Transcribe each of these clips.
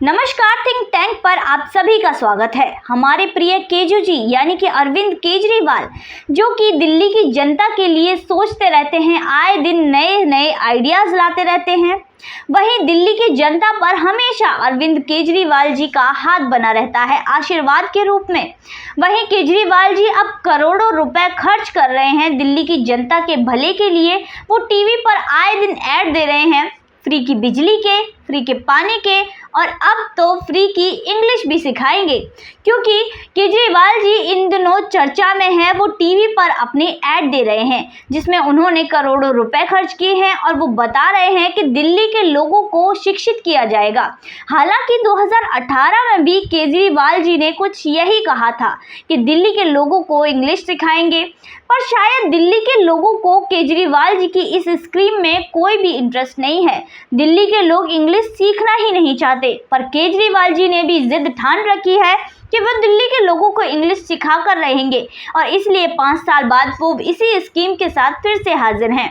नमस्कार, think tank पर आप सभी का स्वागत है। हमारे प्रिय केजू जी यानी कि अरविंद केजरीवाल, जो कि दिल्ली की जनता के लिए सोचते रहते हैं, आए दिन नए नए आइडियाज लाते रहते हैं, वहीं दिल्ली की जनता पर हमेशा अरविंद केजरीवाल जी का हाथ बना रहता है आशीर्वाद के रूप में। वहीं केजरीवाल जी अब करोड़ों रुपए खर्च कर रहे हैं दिल्ली की जनता के भले के लिए। वो टीवी पर आए दिन ऐड दे रहे हैं, फ्री की बिजली के, फ्री के पानी के, और अब तो फ्री की इंग्लिश भी सिखाएंगे, क्योंकि केजरीवाल जी इन दिनों चर्चा में है। वो टीवी पर अपनी ऐड दे रहे हैं जिसमें उन्होंने करोड़ों रुपए खर्च किए हैं और वो बता रहे हैं कि दिल्ली के लोगों को शिक्षित किया जाएगा। हालांकि 2018 में भी केजरीवाल जी ने कुछ यही कहा था कि दिल्ली के लोगों को इंग्लिश सिखाएंगे, पर शायद दिल्ली के लोगों को केजरीवाल जी की इस स्कीम में कोई भी इंटरेस्ट नहीं है। दिल्ली के लोग इंग्लिश सीखना ही नहीं चाहते, पर केजरीवाल जी ने भी जिद ठान रखी है कि वो दिल्ली के लोगों को इंग्लिश सिखा कर रहेंगे, और इसलिए 5 साल बाद वो इसी स्कीम के साथ फिर से हाजिर हैं,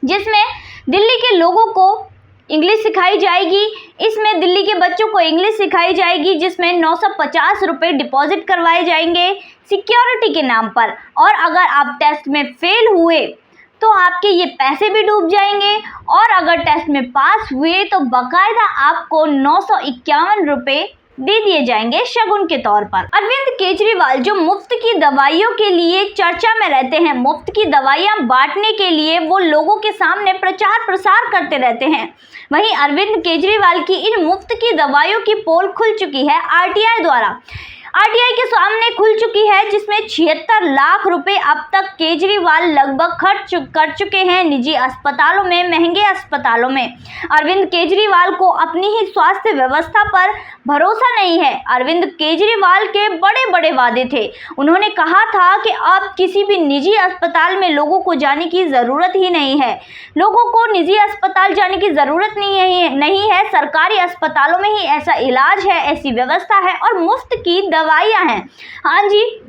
जिसमें दिल्ली के लोगों को इंग्लिश सिखाई जाएगी। इसमें दिल्ली के बच्चों को इंग्लिश सिखाई जाएगी, जिसमें 950 रुपये डिपॉजिट करवाए जाएंगे सिक्योरिटी के नाम पर, और अगर आप टेस्ट में फेल हुए तो आपके ये पैसे भी डूब जाएंगे, और अगर टेस्ट में पास हुए तो बाकायदा आपको 951 रुपये दे दिए जाएंगे शगुन के तौर पर। अरविंद केजरीवाल जो मुफ्त की दवाइयों के लिए चर्चा में रहते हैं, मुफ्त की दवाइयां बांटने के लिए वो लोगों के सामने प्रचार प्रसार करते रहते हैं, वहीं अरविंद केजरीवाल की इन मुफ्त की दवाइयों की पोल खुल चुकी है आरटीआई द्वारा। आरटीआई के सामने खुल चुकी है, जिसमें 76 लाख रुपए अब तक केजरीवाल लगभग खर्च कर चुके हैं निजी अस्पतालों में, महंगे अस्पतालों में। अरविंद केजरीवाल को अपनी ही स्वास्थ्य व्यवस्था पर भरोसा नहीं है। अरविंद केजरीवाल के बड़े बड़े वादे थे। उन्होंने कहा था कि अब किसी भी निजी अस्पताल में लोगों को जाने की ज़रूरत ही नहीं है, लोगों को निजी अस्पताल जाने की ज़रूरत नहीं है। सरकारी अस्पतालों में ही ऐसा इलाज है, ऐसी व्यवस्था है और मुफ्त की दवाइयाँ हैं। हाँ जी,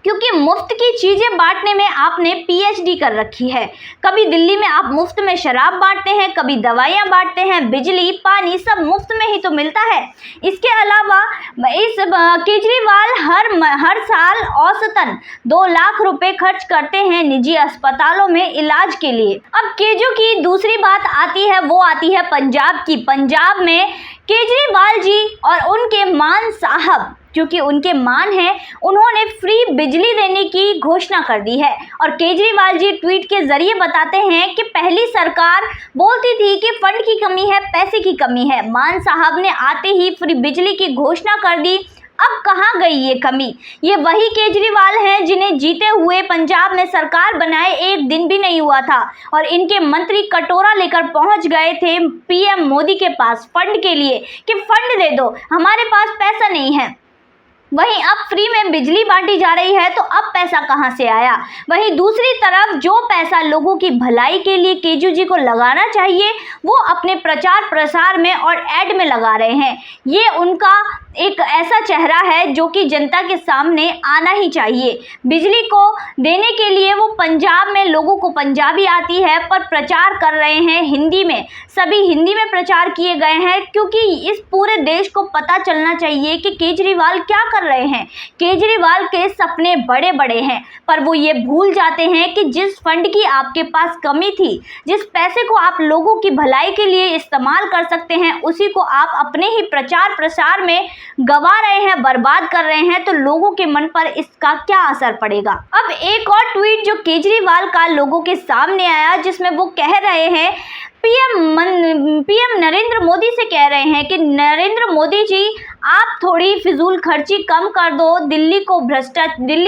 क्योंकि मुफ्त की चीज़ें बांटने में आपने पीएचडी कर रखी है। कभी दिल्ली में आप मुफ्त में शराब बांटते हैं, कभी दवाइयाँ बांटते हैं, बिजली पानी सब मुफ्त में ही तो मिलता है। इसके अलावा इस केजरीवाल हर साल औसतन 2 लाख रुपए खर्च करते हैं निजी अस्पतालों में इलाज के लिए। अब केजू की दूसरी बात आती है, वो आती है पंजाब की। पंजाब में केजरीवाल जी और उनके मान साहब, क्योंकि उनके मान हैं, उन्होंने फ्री बिजली देने की घोषणा कर दी है। और केजरीवाल जी ट्वीट के जरिए बताते हैं कि पहली सरकार बोलती थी कि फंड की कमी है, पैसे की कमी है, मान साहब ने आते ही फ्री बिजली की घोषणा कर दी। अब कहाँ गई ये कमी? ये वही केजरीवाल हैं जिन्हें जीते हुए पंजाब में सरकार बनाए 1 दिन भी नहीं हुआ था, और इनके मंत्री कटोरा लेकर पहुंच गए थे पीएम मोदी के पास फंड के लिए कि फंड दे दो, हमारे पास पैसा नहीं है। वहीं अब फ्री में बिजली बांटी जा रही है, तो अब पैसा कहां से आया? वहीं दूसरी तरफ जो पैसा लोगों की भलाई के लिए केजू जी को लगाना चाहिए, वो अपने प्रचार प्रसार में और ऐड में लगा रहे हैं। ये उनका एक ऐसा चेहरा है जो कि जनता के सामने आना ही चाहिए। बिजली को देने के लिए वो पंजाब में लोगों को पंजाबी आती है, पर प्रचार कर रहे हैं हिंदी में। सभी हिंदी में प्रचार किए गए हैं, क्योंकि इस पूरे देश को पता चलना चाहिए कि केजरीवाल क्या कर रहे हैं। केजरीवाल के सपने बड़े बड़े हैं, पर वो ये भूल जाते हैं कि जिस फंड की आपके पास कमी थी, जिस पैसे को आप लोगों की भलाई के लिए इस्तेमाल कर सकते हैं, उसी को आप अपने ही प्रचार प्रसार में गवा रहे हैं, बर्बाद कर रहे हैं, तो लोगों के मन पर इसका क्या असर पड़ेगा? अब एक और ट्वीट जो केजरीवाल का लोगों के सामने आया, जिसमें वो कह रहे हैं, पीएम नरेंद्र मोदी से कह रहे हैं कि नरेंद्र मोदी जी, आप थोड़ी फिजूल खर्ची कम कर दो, दिल्ली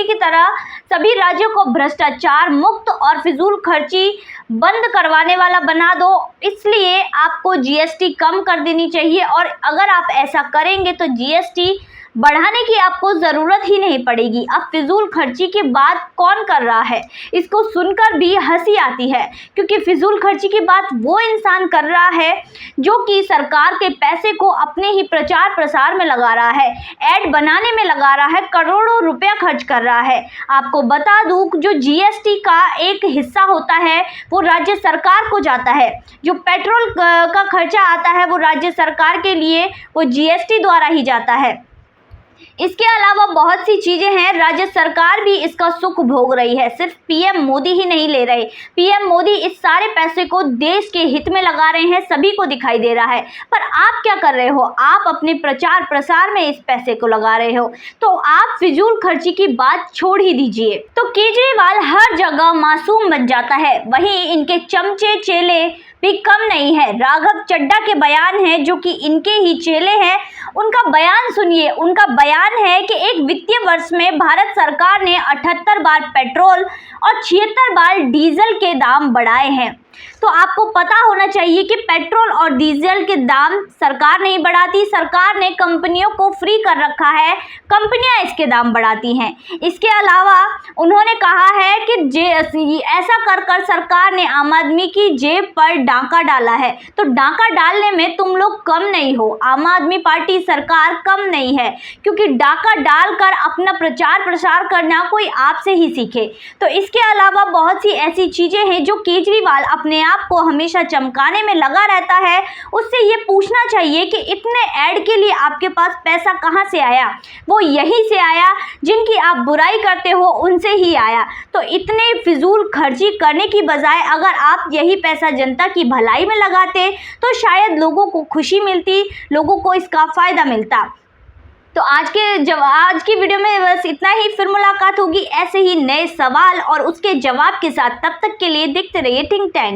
की तरह सभी राज्यों को भ्रष्टाचार मुक्त और फिजूल खर्ची बंद करवाने वाला बना दो, इसलिए आपको जीएसटी कम कर देनी चाहिए, और अगर आप ऐसा करेंगे तो जीएसटी बढ़ाने की आपको ज़रूरत ही नहीं पड़ेगी। अब फिजूल खर्ची की बात कौन कर रहा है, इसको सुनकर भी हंसी आती है, क्योंकि फिजूल खर्ची की बात वो इंसान कर रहा है जो कि सरकार के पैसे को अपने ही प्रचार प्रसार में लगा रहा है, ऐड बनाने में लगा रहा है, करोड़ों रुपया खर्च कर रहा है। आपको बता दूं, जो जीएसटी का एक हिस्सा होता है वो राज्य सरकार को जाता है, जो पेट्रोल का खर्चा आता है वो राज्य सरकार के लिए वो जीएसटी द्वारा ही जाता है। इसके अलावा बहुत सी चीजें हैं, राज्य सरकार भी इसका सुख भोग रही है। सिर्फ पीएम मोदी ही नहीं ले रहे, पीएम मोदी इस सारे पैसे को देश के हित में लगा रहे हैं, सभी को दिखाई दे रहा है। पर आप क्या कर रहे हो, आप अपने प्रचार प्रसार में इस पैसे को लगा रहे हो, तो आप फिजूल खर्ची की बात छोड़ ही दीजिए। तो केजरीवाल हर जगह मासूम बन जाता है, वहीं इनके चमचे चेले भी कम नहीं है। राघव चड्ढा के बयान है, जो कि इनके ही चेले हैं, उनका बयान सुनिए। उनका बयान है कि एक वित्तीय वर्ष में भारत सरकार ने 78 बार पेट्रोल और 76 बार डीजल के दाम बढ़ाए हैं। तो आपको पता होना चाहिए कि पेट्रोल और डीजल के दाम सरकार नहीं बढ़ाती, सरकार ने कंपनियों को फ्री कर रखा है, कंपनियां इसके दाम बढ़ाती हैं। इसके अलावा उन्होंने कहा है कि ऐसा कर कर सरकार ने आम आदमी की जेब पर डाका डाला है। तो डाका डालने में तुम लोग कम नहीं हो, आम आदमी पार्टी सरकार कम नहीं है, क्योंकि डाका डालकर अपना प्रचार प्रसार करना कोई आपसे ही सीखे। तो इसके अलावा बहुत सी ऐसी चीज़ें हैं जो केजरीवाल अपने आप को हमेशा चमकाने में लगा रहता है। उससे ये पूछना चाहिए कि इतने ऐड के लिए आपके पास पैसा कहाँ से आया। वो यहीं से आया, जिनकी आप बुराई करते हो उनसे ही आया। तो इतने फिजूल खर्ची करने की बजाय अगर आप यही पैसा जनता की भलाई में लगाते तो शायद लोगों को खुशी मिलती, लोगों को इसका फ़ायदा मिलता। तो आज की वीडियो में बस इतना ही। फिर मुलाकात होगी ऐसे ही नए सवाल और उसके जवाब के साथ। तब तक के लिए देखते रहिए थिंक टैंक।